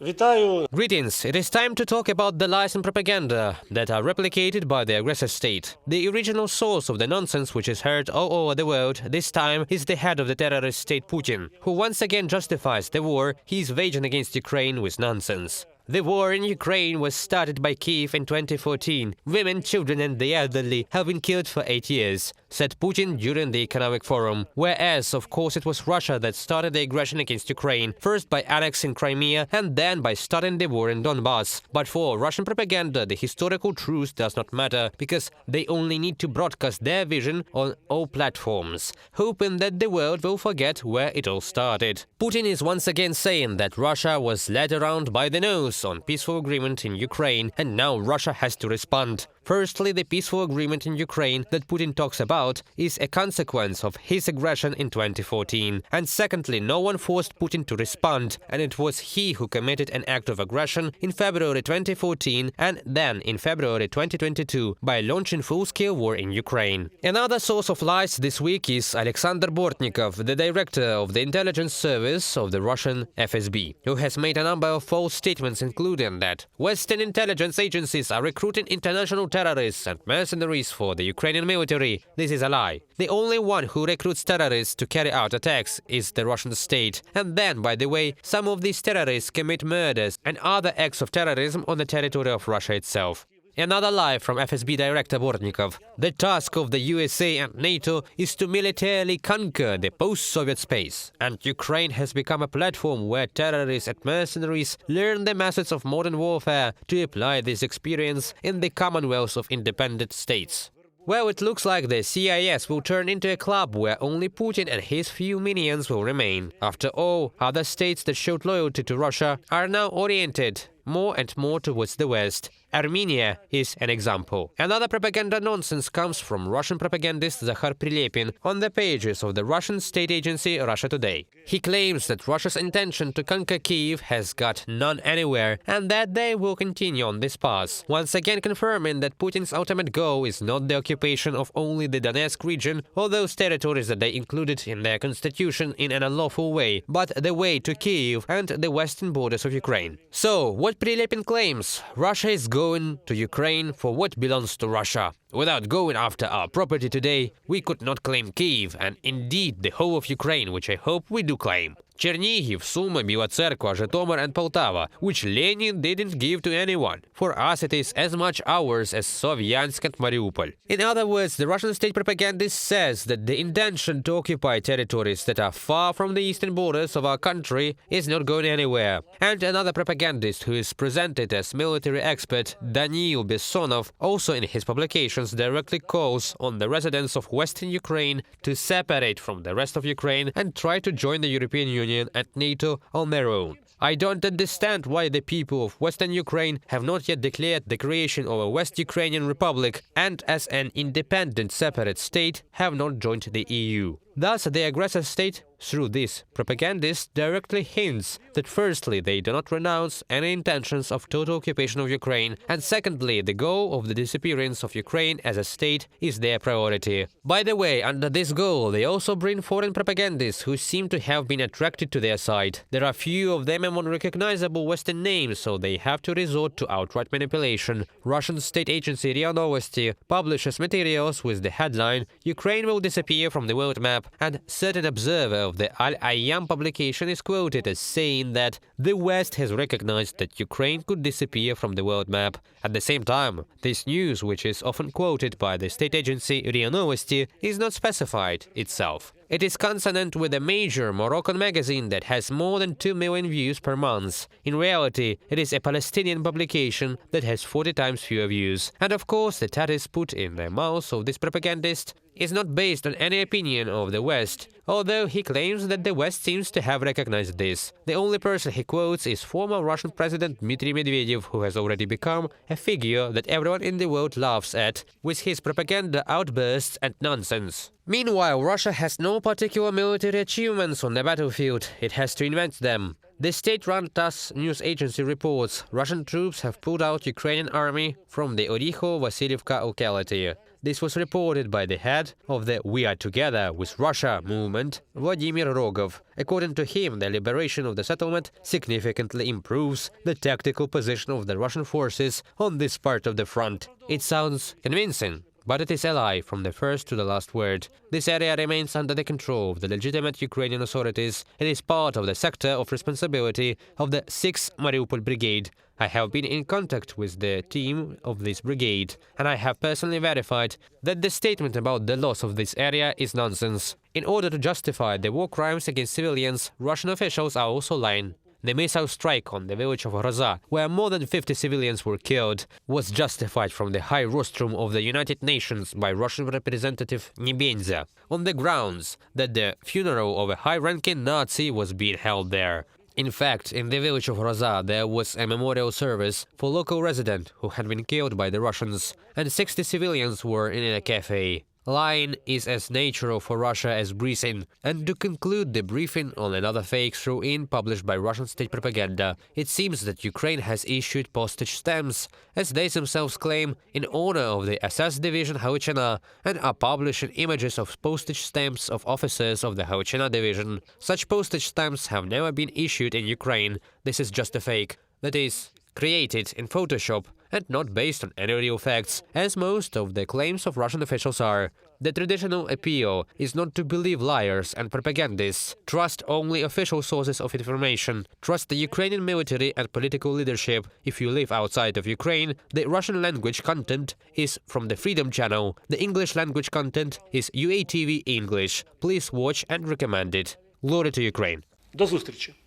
Greetings, it is time to talk about the lies and propaganda that are replicated by the aggressor state. The original source of the nonsense which is heard all over the world this time is the head of the terrorist state Putin, who once again justifies the war he is waging against Ukraine with nonsense. The war in Ukraine was started by Kiev in 2014. Women, children and the elderly have been killed for 8 years, said Putin during the economic forum. Whereas, of course, it was Russia that started the aggression against Ukraine, first by annexing Crimea and then by starting the war in Donbass. But for Russian propaganda, the historical truth does not matter, because they only need to broadcast their vision on all platforms, hoping that the world will forget where it all started. Putin is once again saying that Russia was led around by the nose on peaceful agreement in Ukraine, and now Russia has to respond. Firstly, the peaceful agreement in Ukraine that Putin talks about is a consequence of his aggression in 2014. And secondly, no one forced Putin to respond, and it was he who committed an act of aggression in February 2014 and then in February 2022 by launching full-scale war in Ukraine. Another source of lies this week is Alexander Bortnikov, the director of the intelligence service of the Russian FSB, who has made a number of false statements, including that Western intelligence agencies are recruiting international terrorists and mercenaries for the Ukrainian military. This is a lie. The only one who recruits terrorists to carry out attacks is the Russian state. And then, by the way, some of these terrorists commit murders and other acts of terrorism on the territory of Russia itself. Another lie from FSB Director Bortnikov. The task of the USA and NATO is to militarily conquer the post-Soviet space, and Ukraine has become a platform where terrorists and mercenaries learn the methods of modern warfare to apply this experience in the Commonwealth of Independent States. Well, it looks like the CIS will turn into a club where only Putin and his few minions will remain. After all, other states that showed loyalty to Russia are now oriented more and more towards the West. Armenia is an example. Another propaganda nonsense comes from Russian propagandist Serhii Leshchenko on the pages of the Russian state agency Russia Today. He claims that Russia's intention to conquer Kiev has got none anywhere, and that they will continue on this path, once again confirming that Putin's ultimate goal is not the occupation of only the Donetsk region or those territories that they included in their constitution in an unlawful way, but the way to Kiev and the western borders of Ukraine. So, what Leshchenko claims? Russia is going to Ukraine for what belongs to Russia. Without going after our property today, we could not claim Kyiv and indeed the whole of Ukraine, which I hope we do claim. Chernihiv, Sumy, Bila Tserkva, Zhytomyr and Poltava, which Lenin didn't give to anyone. For us it is as much ours as Sovyansk and Mariupol. In other words, the Russian state propagandist says that the intention to occupy territories that are far from the eastern borders of our country is not going anywhere. And another propagandist who is presented as military expert, Daniil Bessonov, also in his publications directly calls on the residents of Western Ukraine to separate from the rest of Ukraine and try to join the European Union and NATO on their own. I don't understand why the people of Western Ukraine have not yet declared the creation of a West Ukrainian Republic and as an independent separate state have not joined the EU. Thus, the aggressor state, through this propagandist, directly hints that firstly, they do not renounce any intentions of total occupation of Ukraine, and secondly, the goal of the disappearance of Ukraine as a state is their priority. By the way, under this goal, they also bring foreign propagandists who seem to have been attracted to their side. There are few of them among recognizable Western names, so they have to resort to outright manipulation. Russian state agency RIA Novosti publishes materials with the headline "Ukraine will disappear from the world map," and certain observer of the Al-Ayyam publication is quoted as saying that the West has recognized that Ukraine could disappear from the world map. At the same time, this news, which is often quoted by the state agency RIA Novosti, is not specified itself. It is consonant with a major Moroccan magazine that has more than 2 million views per month. In reality, it is a Palestinian publication that has 40 times fewer views. And of course, the tariffs put in the mouth of this propagandist is not based on any opinion of the West, although he claims that the West seems to have recognized this. The only person he quotes is former Russian President Dmitry Medvedev, who has already become a figure that everyone in the world laughs at, with his propaganda outbursts and nonsense. Meanwhile, Russia has no particular military achievements on the battlefield. It has to invent them. The state-run TASS news agency reports Russian troops have pulled out Ukrainian army from the Orikho-Vasilievka locality. This was reported by the head of the We Are Together with Russia movement, Vladimir Rogov. According to him, the liberation of the settlement significantly improves the tactical position of the Russian forces on this part of the front. It sounds convincing, but it is a lie from the first to the last word. This area remains under the control of the legitimate Ukrainian authorities. It is part of the sector of responsibility of the 6th Mariupol Brigade. I have been in contact with the team of this brigade, and I have personally verified that the statement about the loss of this area is nonsense. In order to justify the war crimes against civilians, Russian officials are also lying. The missile strike on the village of Roza, where more than 50 civilians were killed, was justified from the high rostrum of the United Nations by Russian representative Nebenzia, on the grounds that the funeral of a high-ranking Nazi was being held there. In fact, in the village of Roza there was a memorial service for a local resident who had been killed by the Russians, and 60 civilians were in a cafe. Lying is as natural for Russia as breathing. And to conclude the briefing on another fake throw-in published by Russian state propaganda, it seems that Ukraine has issued postage stamps, as they themselves claim, in honor of the SS division Hauchina, and are publishing images of postage stamps of officers of the Hauchina division. Such postage stamps have never been issued in Ukraine. This is just a fake. That is, created in Photoshop and not based on any real facts, as most of the claims of Russian officials are. The traditional appeal is not to believe liars and propagandists. Trust only official sources of information. Trust the Ukrainian military and political leadership. If you live outside of Ukraine, the Russian language content is from the Freedom Channel. The English language content is UATV English. Please watch and recommend it. Glory to Ukraine. До зустрічі!